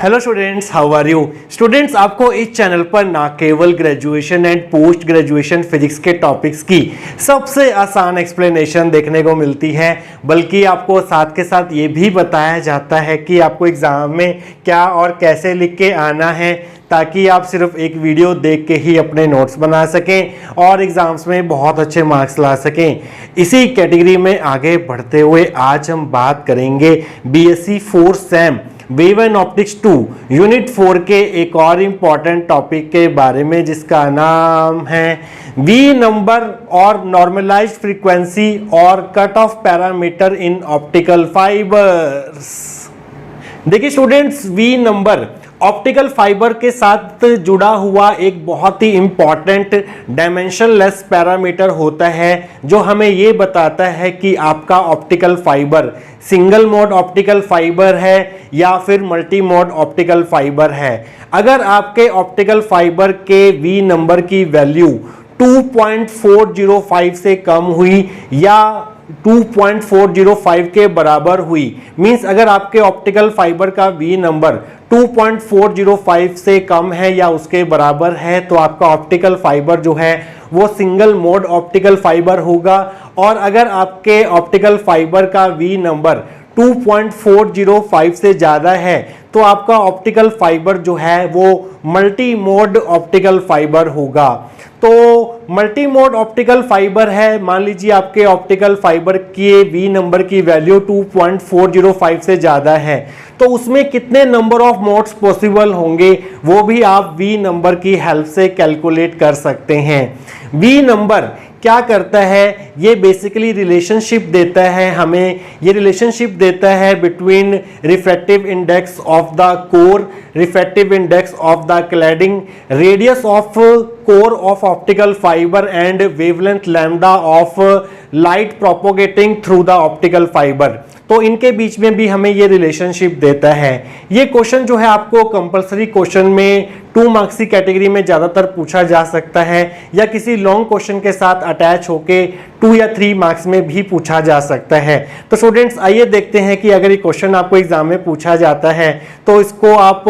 Hello students, how are you students. आपको इस channel पर ना केवल graduation and post graduation physics के टॉपिक्स की सबसे आसान एक्सप्लेनेशन देखने को मिलती है, बल्कि आपको साथ के साथ ये भी बताया जाता है कि आपको एग्जाम में क्या और कैसे लिख के आना है, ताकि आप सिर्फ एक वीडियो देख के ही अपने नोट्स बना सकें और एग्जाम्स में बहुत अच्छे मार्क्स ला सकें। इसी कैटेगरी में आगे बढ़ते हुए आज हम बात करेंगे BSc 4 same wave and optics 2 unit 4 के एक और इम्पॉर्टेंट टॉपिक के बारे में, जिसका नाम है वी नंबर और नॉर्मलाइज्ड फ्रीक्वेंसी और cut off parameter in optical fibers. देखिए students, V number optical fibre के साथ जुड़ा हुआ एक बहुत ही इंपॉर्टेंट डायमेंशनलेस पैरामीटर होता है, जो हमें ये बताता है कि आपका optical fibre single mode optical fibre है या फिर मल्टी मोड ऑप्टिकल फाइबर है। अगर आपके ऑप्टिकल फाइबर के वी नंबर की वैल्यू 2.405 से कम हुई या 2.405 के बराबर हुई, मींस अगर आपके ऑप्टिकल फाइबर का वी नंबर 2.405 से कम है या उसके बराबर है, तो आपका ऑप्टिकल फाइबर जो है वो सिंगल मोड ऑप्टिकल फाइबर होगा। और अगर आपके ऑप्टिकल फाइबर का वी नंबर 2.405 से ज़्यादा है, तो आपका ऑप्टिकल फाइबर जो है वो मल्टी मोड ऑप्टिकल फाइबर होगा। तो मल्टी मोड ऑप्टिकल फाइबर है, मान लीजिए आपके ऑप्टिकल फाइबर के वी नंबर की वैल्यू 2.405 से ज़्यादा है, तो उसमें कितने नंबर ऑफ मोड्स पॉसिबल होंगे वो भी आप वी नंबर की हेल्प से कैलकुलेट कर सकते हैं। वी नंबर क्या करता है, ये बेसिकली रिलेशनशिप देता है हमें, ये रिलेशनशिप देता है between refractive index of the core, refractive index of the cladding, radius of core of optical fibre and wavelength lambda of light propagating through the optical fibre. तो इनके बीच में भी हमें ये रिलेशनशिप देता है। ये क्वेश्चन जो है आपको कंपलसरी क्वेश्चन में 2 मार्क्स की कैटेगरी में ज़्यादातर पूछा जा सकता है, या किसी लॉन्ग क्वेश्चन के साथ अटैच होके 2 या 3 मार्क्स में भी पूछा जा सकता है। तो स्टूडेंट्स, आइए देखते हैं कि अगर ये क्वेश्चन आपको एग्जाम में पूछा जाता है तो इसको आप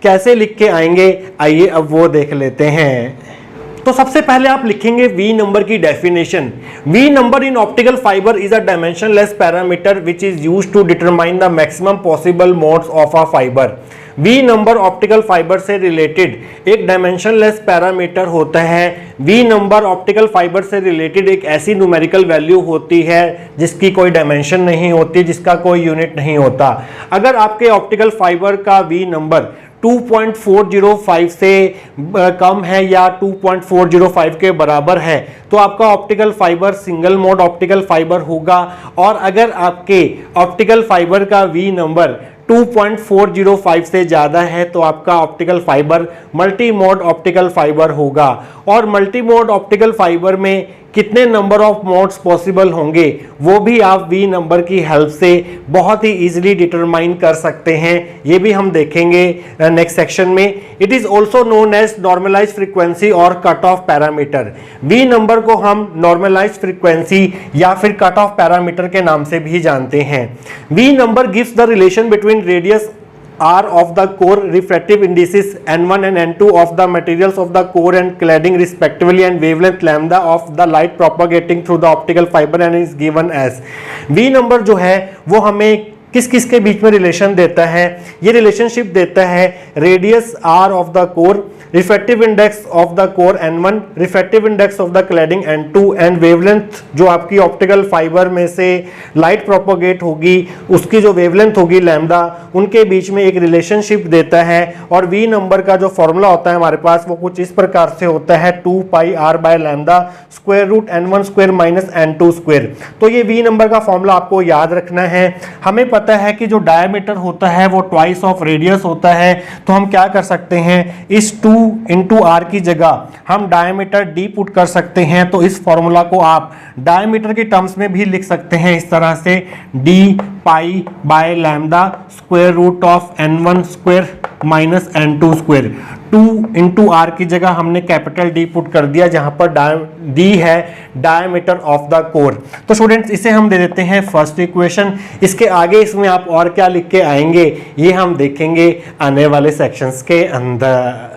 कैसे लिख के आएंगे। आइए अब वो देख लेते हैं। तो सबसे पहले आप लिखेंगे वी नंबर की definition. V number in optical fibre is a dimensionless parameter which is used to determine the maximum possible modes of a fibre. V number optical fibre से रिलेटेड एक डायमेंशनलेस पैरामीटर होता है। V number optical fibre से related एक ऐसी numerical value होती है जिसकी कोई डायमेंशन नहीं होती, जिसका कोई यूनिट नहीं होता। अगर आपके ऑप्टिकल फाइबर का वी नंबर 2.405 से कम है या 2.405 के बराबर है, तो आपका optical fibre single mode optical fibre होगा। और अगर आपके ऑप्टिकल फाइबर का वी नंबर 2.405 से ज़्यादा है, तो आपका optical fibre multi mode optical fibre होगा। और मल्टी मोड ऑप्टिकल फाइबर में कितने नंबर ऑफ मोड्स पॉसिबल होंगे वो भी आप वी नंबर की हेल्प से बहुत ही इजीली डिटरमाइन कर सकते हैं। ये भी हम देखेंगे नेक्स्ट सेक्शन में। It is also known as normalized frequency और cut off parameter. V number को हम नॉर्मलाइज्ड फ्रीक्वेंसी या फिर कट ऑफ पैरामीटर के नाम से भी जानते हैं। V number gives the relation between radius R of the core, refractive indices N1 and N2 of the materials of the core and cladding respectively, and wavelength lambda of the light propagating through the optical fiber, and is given as। V number जो है वो हमें किस किस के बीच में relation देता है, ये रिलेशनशिप देता है radius R of the core, refractive index of the core N1, refractive index of the cladding N2 and wavelength जो आपकी ऑप्टिकल फाइबर में से लाइट प्रोपोगेट होगी उसकी जो वेवलेंथ होगी लैम्डा, उनके बीच में एक रिलेशनशिप देता है। और वी नंबर का जो फॉर्मूला होता है हमारे पास वो कुछ इस प्रकार से होता है 2 pi r by lambda square root N1 square minus N2 square. तो ये वी नंबर का फॉर्मूला आपको याद रखना है। हमें पता है कि जो डायमीटर होता है वो ट्वाइस ऑफ रेडियस होता है, तो हम क्या कर सकते हैं, इस 2 इंटू आर की जगह हम डायमीटर डी पुट कर सकते हैं। तो इस फॉर्मूला को आप डायमीटर के टर्म्स में भी लिख सकते हैं इस तरह से, D pi by lambda square root of N1 square minus N2 square. 2 into R की जगह हमने कैपिटल डी पुट कर दिया, जहां पर डी है डायमीटर ऑफ द कोर। तो स्टूडेंट्स इसे हम दे देते हैं फर्स्ट इक्वेशन। इसके आगे इसमें आप और क्या लिख के आएंगे ये हम देखेंगे आने वाले सेक्शंस के अंदर।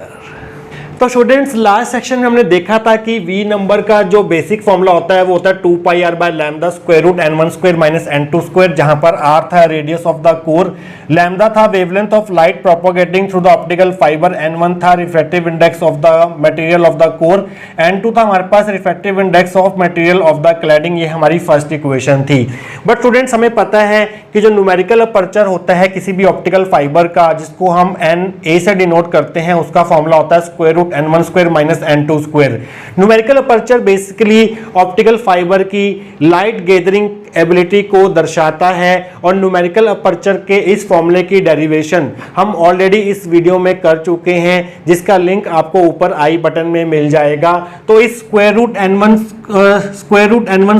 तो स्टूडेंट्स लास्ट सेक्शन में हमने देखा था कि वी नंबर का जो बेसिक फॉर्मूला होता है वो होता है 2 pi R by lambda square root n1 square minus n2 square, जहां पर r था radius of the core, lambda था wavelength of light propagating through the optical fiber, n1 था refractive index of the material of the core, n2 था हमारे पास refractive index of material of the cladding. ये हमारी first equation थी। But students हमें पता है कि जो न्यूमेरिकल अपर्चर होता है किसी भी ऑप्टिकल फाइबर का, जिसको हम NA से डिनोट करते हैं, उसका फॉर्मूला होता है square root n1 square minus n2 square. Numerical aperture basically optical fibre की लाइट गैदरिंग एबिलिटी को दर्शाता है, और न्यूमेरिकल अपर्चर के इस फॉर्मूले की डेरिवेशन हम ऑलरेडी इस वीडियो में कर चुके हैं, जिसका लिंक आपको ऊपर आई बटन में मिल जाएगा। तो इस square root n1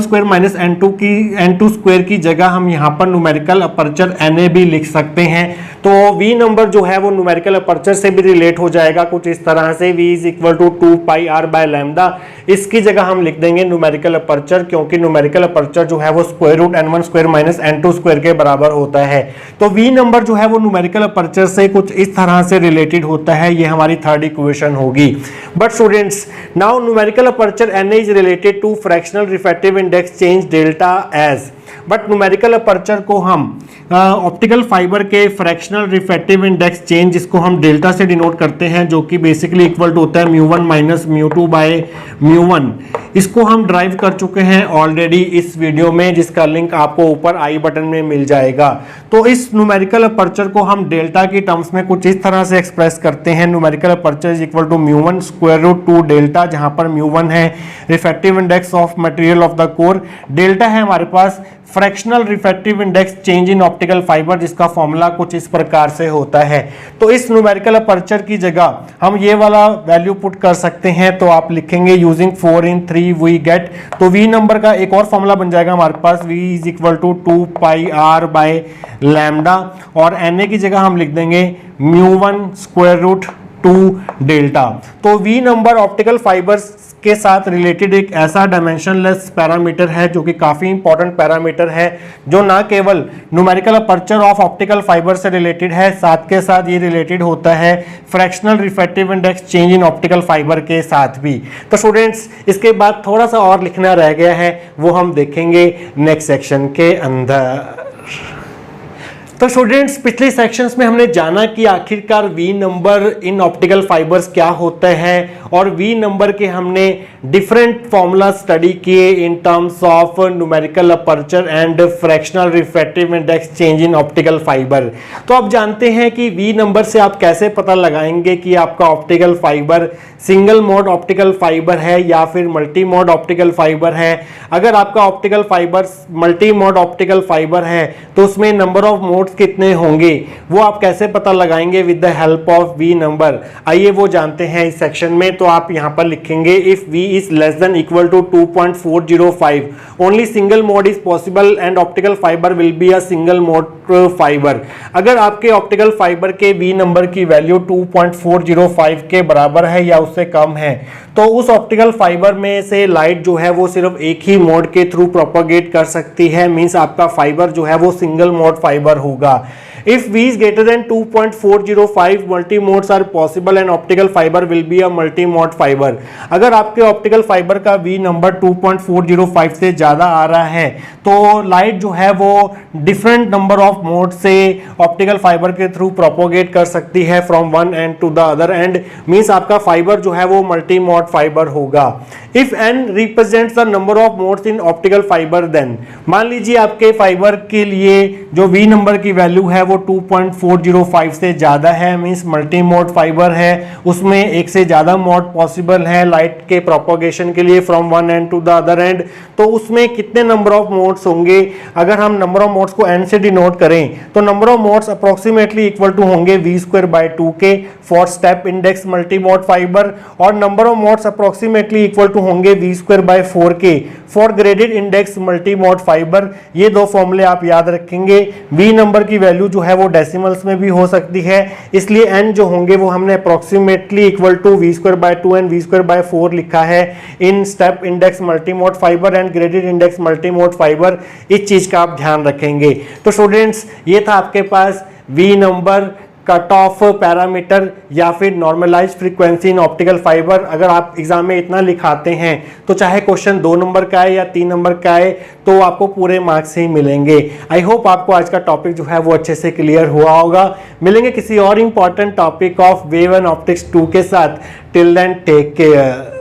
square minus n2 square की जगह हम यहाँ पर न्यूमेरिकल अपर्चर NA भी लिख सकते हैं। तो V नंबर जो है वो न्यूमेरिकल अपर्चर से भी रिलेट हो जाएगा कुछ इस तरह से, V is equal to 2 pi R by lambda. इसकी जगह हम लिख देंगे न्यूमेरिकल अपर्चर, क्योंकि न्यूमेरिकल अपर्चर जो है वो square root n1 square minus n2 square के बराबर होता है। तो V नंबर जो है वो न्यूमेरिकल अपर्चर से कुछ इस तरह से रिलेटेड होता है। ये हमारी थर्ड इक्वेशन होगी। But students now numerical aperture NA is related to fractional refractive index change delta as. But numerical aperture को हम ऑप्टिकल फाइबर के फ्रैक्शनल रिफ्रैक्टिव इंडेक्स चेंज, जिसको हम डेल्टा से डिनोट करते हैं, जो कि बेसिकली इक्वल टू होता है म्यू1 माइनस म्यू2 बाय म्यू1, इसको हम ड्राइव कर चुके हैं ऑलरेडी इस वीडियो में, जिसका लिंक आपको ऊपर आई बटन में मिल जाएगा। तो इस न्यूमेरिकल अपर्चर को हम डेल्टा की टर्म्स में कुछ इस तरह से एक्सप्रेस करते हैं, numerical aperture is equal to म्यू1 स्क्वायर रूट 2 डेल्टा, जहां पर म्यू1 है refractive index of material of the core, delta है हमारे पास fractional refractive index change in optical fiber, जिसका फॉर्मूला कुछ इस प्रकार से होता है। तो इस न्यूमेरिकल अपर्चर की जगह हम ये वाला वैल्यू पुट कर सकते हैं। तो आप लिखेंगे यूजिंग 4 in 3 वी गेट। तो V नंबर का एक और फॉर्मूला बन जाएगा हमारे पास, V is equal to 2 pi R by lambda, और NA की जगह हम लिख देंगे म्यू1 स्क्वायर रूट 2 डेल्टा। तो V नंबर ऑप्टिकल फाइबर्स के साथ रिलेटेड एक ऐसा डायमेंशनलेस पैरामीटर है जो कि काफी इंपॉर्टेंट पैरामीटर है, जो ना केवल numerical aperture of optical fibre से रिलेटेड है, साथ के साथ ये रिलेटेड होता है fractional refractive index change in optical fibre के साथ भी। तो स्टूडेंट्स इसके बाद थोड़ा सा और लिखना रह गया है, वो हम देखेंगे नेक्स्ट सेक्शन के अंदर। तो स्टूडेंट्स पिछले सेक्शंस में हमने जाना कि आखिरकार V number in optical fibres क्या होता है, और V नंबर के हमने डिफरेंट फॉर्मूला स्टडी किए in terms of numerical aperture and fractional refractive index change in optical fibre. तो आप जानते हैं कि V नंबर से आप कैसे पता लगाएंगे कि आपका optical fibre single mode optical fibre है या फिर मल्टी मोड ऑप्टिकल फाइबर है। अगर आपका optical fibre multi mode optical fibre है तो उसमें नंबर ऑफ मोड्स कितने होंगे, वो आप कैसे पता लगाएंगे with the help of V number. आइए वो जानते हैं इस सेक्शन में। तो आप यहां पर लिखेंगे if V is less than equal to 2.405 only single mode is possible and optical fibre will be a single mode fibre. अगर आपके ऑप्टिकल फाइबर के V नंबर की वैल्यू 2.405 के बराबर है या उससे कम है, तो उस ऑप्टिकल फाइबर में से लाइट जो है वो सिर्फ एक ही मोड के थ्रू प्रोपोगेट कर सकती है, मींस आपका फाइबर जो है वो सिंगल मोड फाइबर होगा। If V is greater than 2.405 multi-modes are possible and optical fiber will be a multi-mode fiber। अगर आपके ऑप्टिकल फाइबर का V नंबर 2.405 से ज़्यादा आ रहा है तो लाइट जो है वो डिफरेंट नंबर ऑफ मोड से ऑप्टिकल फाइबर के थ्रू प्रोपोगेट कर सकती है from one end to the other end, means आपका फाइबर जो है वो मल्टी मोड फाइबर होगा। If n represents the number of modes in optical fibre then, मान लीजिए आपके फाइबर के लिए जो V नंबर की वैल्यू है वो 2.405 से ज्यादा है, मींस मल्टी मोड फाइबर है, उसमें एक से ज्यादा मोड पॉसिबल है लाइट के प्रोपोगेशन के लिए from one end to the other end. तो उसमें कितने नंबर ऑफ मोड्स होंगे? अगर हम नंबर ऑफ मोड्स को n से डिनोट करें तो number of modes approximately equal to होंगे v²/2 के for step index multi mode fiber, और number of modes approximately equal to होंगे V square by 4k for graded index multi mode fibre. ये दो फॉर्मूले आप याद रखेंगे। वी नंबर की वैल्यू जो है वो डेसिमल्स में भी हो सकती है, इसलिए एन जो होंगे वो हमने approximately equal to V square by 2 and V square by 4 लिखा है in step index multi mode fibre and graded index multi mode fibre. इस चीज का आप ध्यान रखेंगे। तो स्टूडेंट्स, ये था आपके पास V number, cut off parameter या फिर normalize frequency in optical fiber. अगर आप एग्जाम में इतना लिखाते हैं तो चाहे क्वेश्चन 2 नंबर का है या 3 नंबर का है तो आपको पूरे मार्क्स ही मिलेंगे। आई होप आपको आज का टॉपिक जो है वो अच्छे से क्लियर हुआ होगा। मिलेंगे किसी और important topic of wave and optics 2 के साथ। Till then take care.